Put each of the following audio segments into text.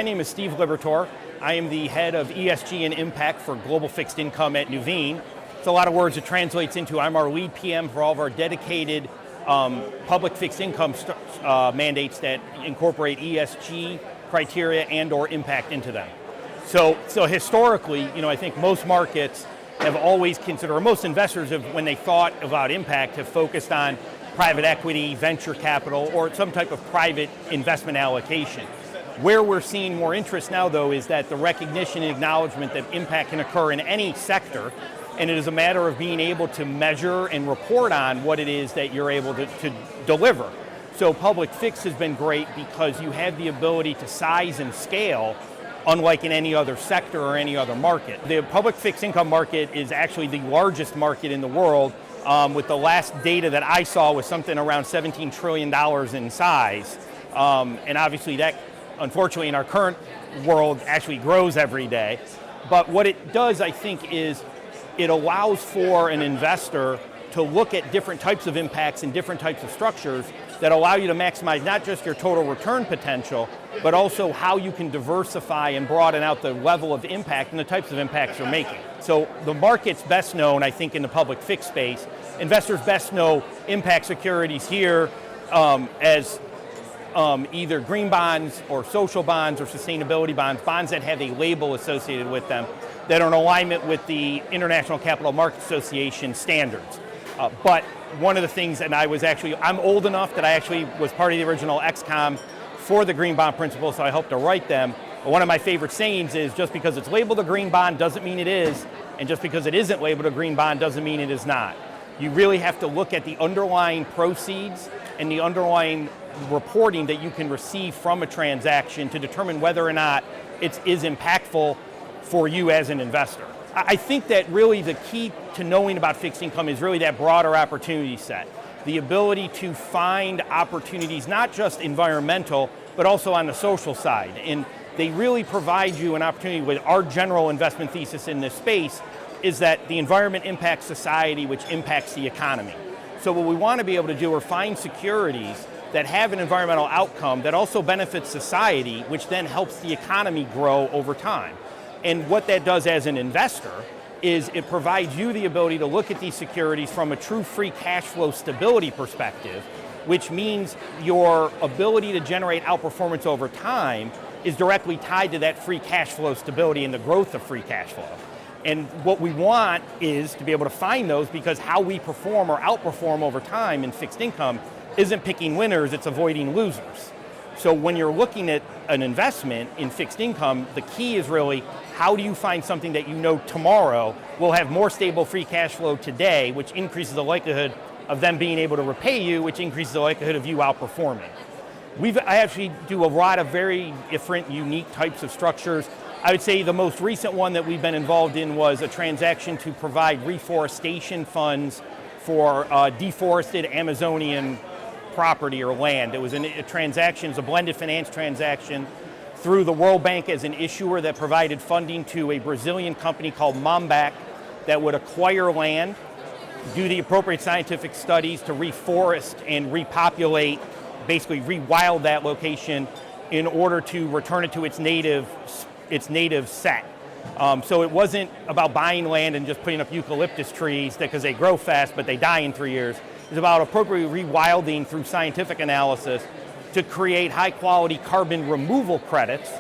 My name is Steve Liberatore. I am the head of ESG and impact for global fixed income at Nuveen. It's a lot of words. It translates into I'm our lead PM for all of our dedicated public fixed income mandates that incorporate ESG criteria and or impact into them. So historically, I think most markets have always considered, or most investors have, when they thought about impact, have focused on private equity, venture capital, or some type of private investment allocation. Where we're seeing more interest now, though, is that the recognition and acknowledgement that impact can occur in any sector, and it is a matter of being able to measure and report on what it is that you're able to deliver. So public fixed has been great because you have the ability to size and scale unlike in any other sector or any other market. The public fixed income market is actually the largest market in the world, with the last data that I saw was something around $17 trillion in size. And obviously that, unfortunately, in our current world actually grows every day. But what it does, I think, is it allows for an investor to look at different types of impacts and different types of structures that allow you to maximize not just your total return potential, but also how you can diversify and broaden out the level of impact and the types of impacts you're making. So the market's best known, I think, in the public fixed space. Investors best know impact securities here as either green bonds or social bonds or sustainability bonds that have a label associated with them that are in alignment with the International Capital Market Association standards. But one of the things, and I'm old enough that I actually was part of the original XCOM for the green bond principles, so I helped to write them. But one of my favorite sayings is just because it's labeled a green bond doesn't mean it is, and just because it isn't labeled a green bond doesn't mean it is not. You really have to look at the underlying proceeds and the underlying reporting that you can receive from a transaction to determine whether or not it is impactful for you as an investor. I think that really the key to knowing about fixed income is really that broader opportunity set. The ability to find opportunities, not just environmental, but also on the social side. And they really provide you an opportunity with our general investment thesis in this space is that the environment impacts society, which impacts the economy. So what we want to be able to do are find securities that have an environmental outcome that also benefits society, which then helps the economy grow over time. And what that does as an investor is it provides you the ability to look at these securities from a true free cash flow stability perspective, which means your ability to generate outperformance over time is directly tied to that free cash flow stability and the growth of free cash flow. And what we want is to be able to find those, because how we perform or outperform over time in fixed income isn't picking winners, it's avoiding losers. So when you're looking at an investment in fixed income, the key is really how do you find something that you know tomorrow will have more stable free cash flow today, which increases the likelihood of them being able to repay you, which increases the likelihood of you outperforming. I actually do a lot of very different, unique types of structures. I would say the most recent one that we've been involved in was a transaction to provide reforestation funds for deforested Amazonian property or land. It was a transaction, it was a blended finance transaction through the World Bank as an issuer that provided funding to a Brazilian company called Mambac that would acquire land, do the appropriate scientific studies to reforest and repopulate, basically rewild that location in order to return it to its native set. So it wasn't about buying land and just putting up eucalyptus trees because they grow fast but they die in 3 years. It's about appropriately rewilding through scientific analysis to create high quality carbon removal credits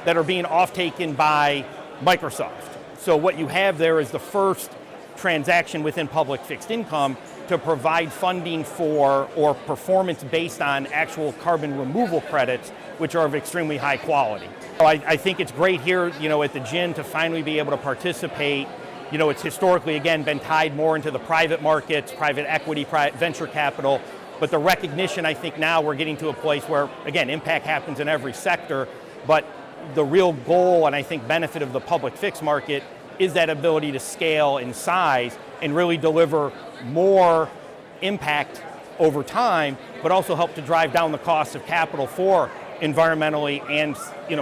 that are being off-taken by Microsoft. So what you have there is the first transaction within public fixed income to provide funding for or performance based on actual carbon removal credits, which are of extremely high quality. I think it's great here, at the GIIN to finally be able to participate. It's historically, again, been tied more into the private markets, private equity, venture capital, but the recognition, I think now we're getting to a place where, again, impact happens in every sector, but the real goal and I think benefit of the public fixed market is that ability to scale in size and really deliver more impact over time, but also help to drive down the cost of capital for environmentally and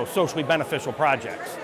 socially beneficial projects.